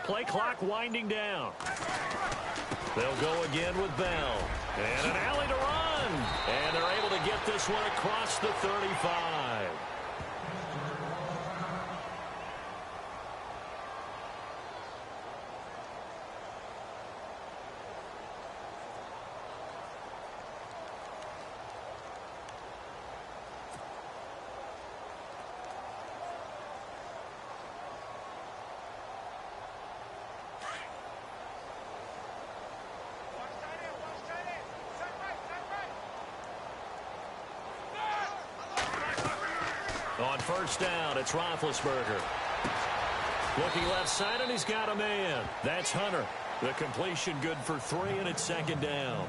Play clock winding down. They'll go again with Bell. And an alley to run. And they're able to get this one across the 35. On first down, it's Roethlisberger. Looking left side, and he's got a man. That's Hunter. The completion good for 3, and it's second down.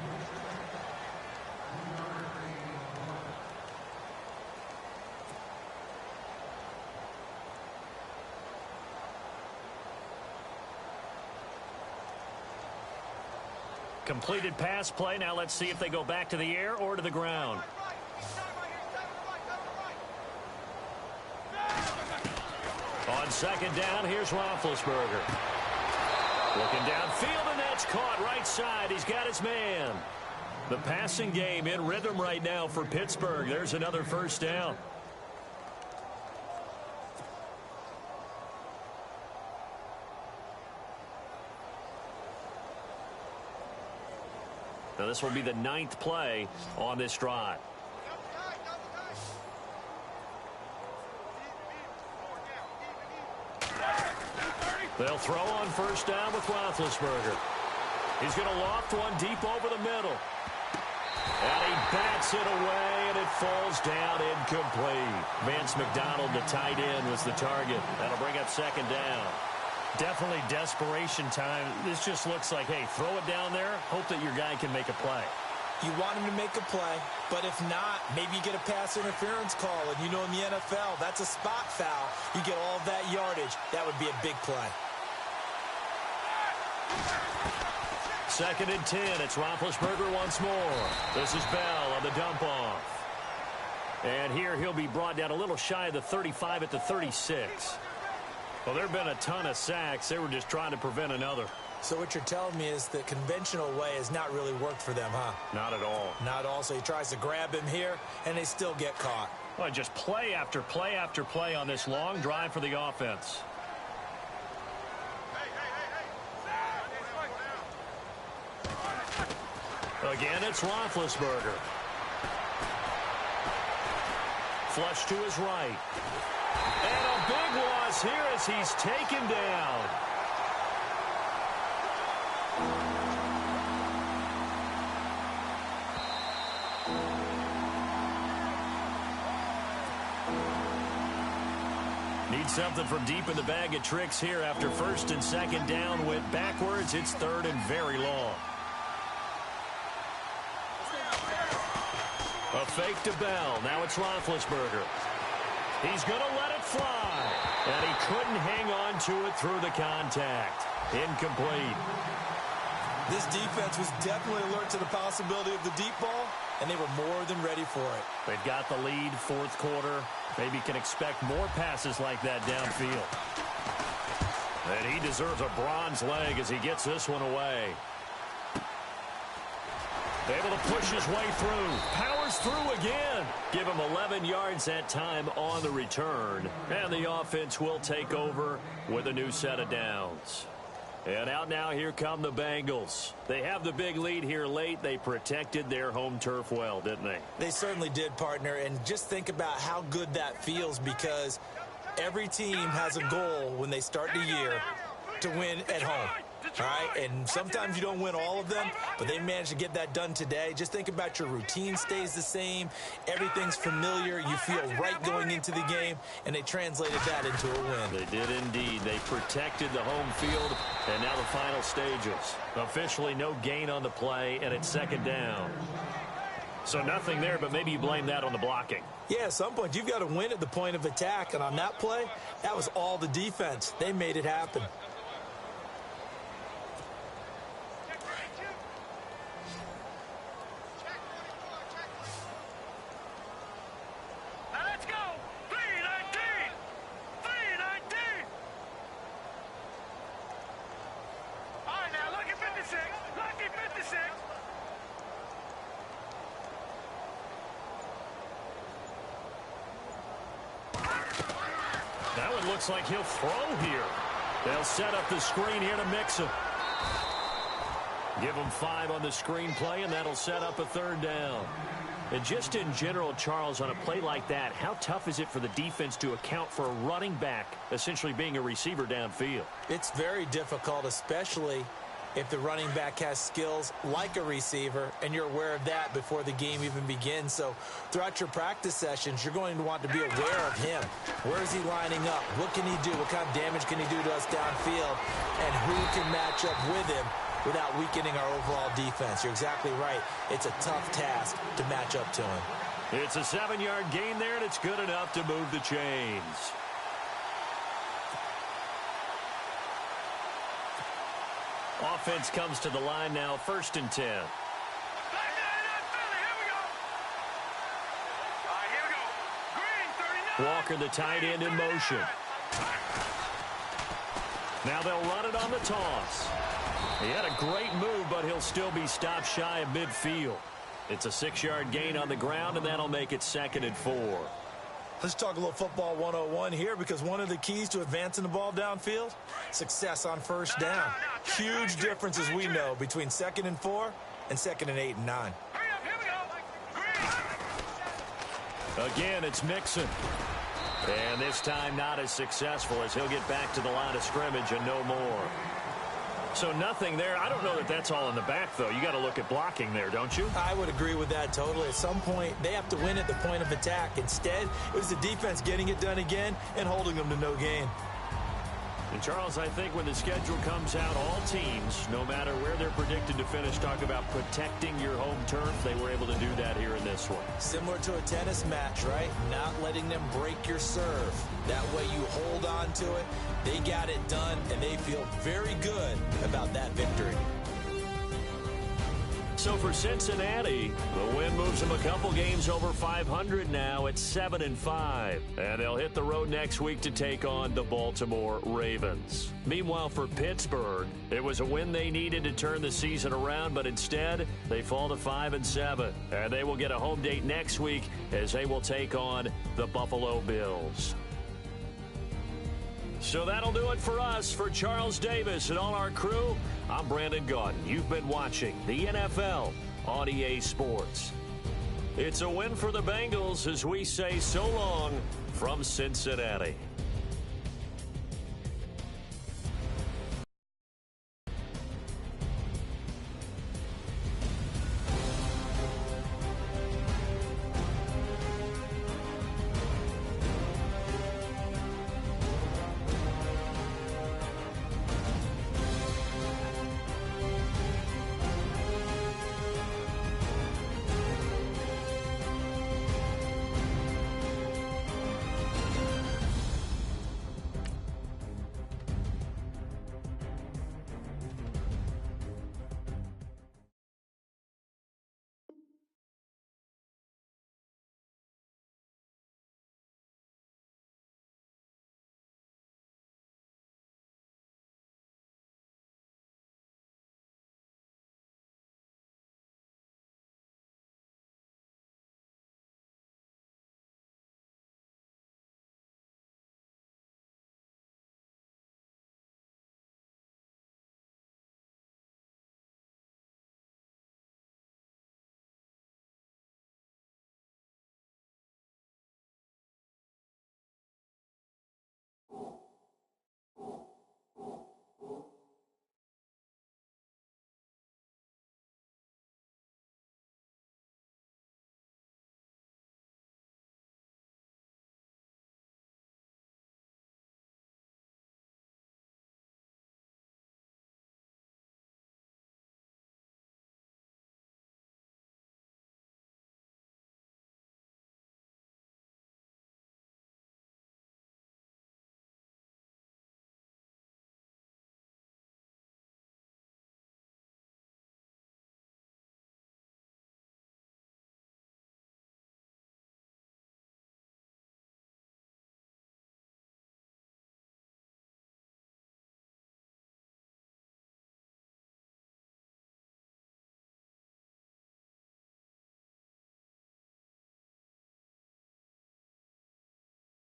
Completed pass play. Now let's see if they go back to the air or to the ground. On second down, here's Roethlisberger. Looking downfield, and that's caught right side. He's got his man. The passing game in rhythm right now for Pittsburgh. There's another first down. Now this will be the 9th play on this drive. They'll throw on first down with Roethlisberger. He's going to loft one deep over the middle. And he bats it away, and it falls down incomplete. Vance McDonald, the tight end, was the target. That'll bring up second down. Definitely desperation time. This just looks like, hey, throw it down there, hope that your guy can make a play. You want him to make a play, but if not, maybe you get a pass interference call. And you know in the NFL, that's a spot foul. You get all of that yardage. That would be a big play. Second and 10. It's Roethlisberger once more. This is Bell on the dump off. And here he'll be brought down a little shy of the 35 at the 36. Well, there have been a ton of sacks. They were just trying to prevent another. So what you're telling me is the conventional way has not really worked for them, huh? Not at all. Not at all. So he tries to grab him here, and they still get caught. Well, just play after play after play on this long drive for the offense. Again, it's Roethlisberger. Flush to his right. And a big loss here as he's taken down. Need something from deep in the bag of tricks here after first and second down went backwards. It's third and very long. A fake to Bell. Now it's Roethlisberger. He's going to let it fly. And he couldn't hang on to it through the contact. Incomplete. This defense was definitely alert to the possibility of the deep ball, and they were more than ready for it. They've got the lead, fourth quarter. Maybe can expect more passes like that downfield. And he deserves a bronze leg as he gets this one away. Able to push his way through. Powers through again. Give him 11 yards that time on the return. And the offense will take over with a new set of downs. And out now, here come the Bengals. They have the big lead here late. They protected their home turf well, didn't they? They certainly did, partner. And just think about how good that feels, because every team has a goal when they start the year to win at home. All right, and sometimes you don't win all of them, but they managed to get that done today. Just think about your routine stays the same. Everything's familiar. You feel right going into the game, and they translated that into a win. They did indeed. They protected the home field, and now the final stages. Officially no gain on the play, and it's second down. So nothing there, but maybe you blame that on the blocking. Yeah, at some point you've got to win at the point of attack, and on that play, that was all the defense. They made it happen. Looks like he'll throw here. They'll set up the screen here to mix him. Give him 5 on the screen play, and that'll set up a third down. And just in general, Charles, on a play like that, how tough is it for the defense to account for a running back essentially being a receiver downfield? It's very difficult, especially if the running back has skills like a receiver, and you're aware of that before the game even begins. So throughout your practice sessions, you're going to want to be aware of him. Where is he lining up? What can he do? What kind of damage can he do to us downfield? And who can match up with him without weakening our overall defense? You're exactly right. It's a tough task to match up to him. It's a 7-yard gain there, and it's good enough to move the chains. Offense comes to the line now, 1st and 10. Walker, the tight end, in motion. Now they'll run it on the toss. He had a great move, but he'll still be stopped shy of midfield. It's a 6-yard gain on the ground, and that'll make it 2nd and 4. Let's talk a little football 101 here, because one of the keys to advancing the ball downfield, success on first down. Huge difference, as we know, between 2nd and 4 and 2nd and 8 and 9. Again, it's Mixon. And this time not as successful, as he'll get back to the line of scrimmage and no more. So nothing there. I don't know that that's all in the back, though. You got to look at blocking there, don't you? I would agree with that totally. At some point, they have to win at the point of attack. Instead, it was the defense getting it done again and holding them to no gain. And, Charles, I think when the schedule comes out, all teams, no matter where they're predicted to finish, talk about protecting your home turf. They were able to do that here in this one. Similar to a tennis match, right? Not letting them break your serve. That way you hold on to it. They got it done, and they feel very good about that victory. So for Cincinnati, the win moves them a couple games over 500 now at 7-5. And they'll hit the road next week to take on the Baltimore Ravens. Meanwhile, for Pittsburgh, it was a win they needed to turn the season around, but instead they fall to 5-7. And they will get a home date next week as they will take on the Buffalo Bills. So that'll do it for us. For Charles Davis and all our crew, I'm Brandon Gaudin. You've been watching the NFL on EA Sports. It's a win for the Bengals as we say so long from Cincinnati.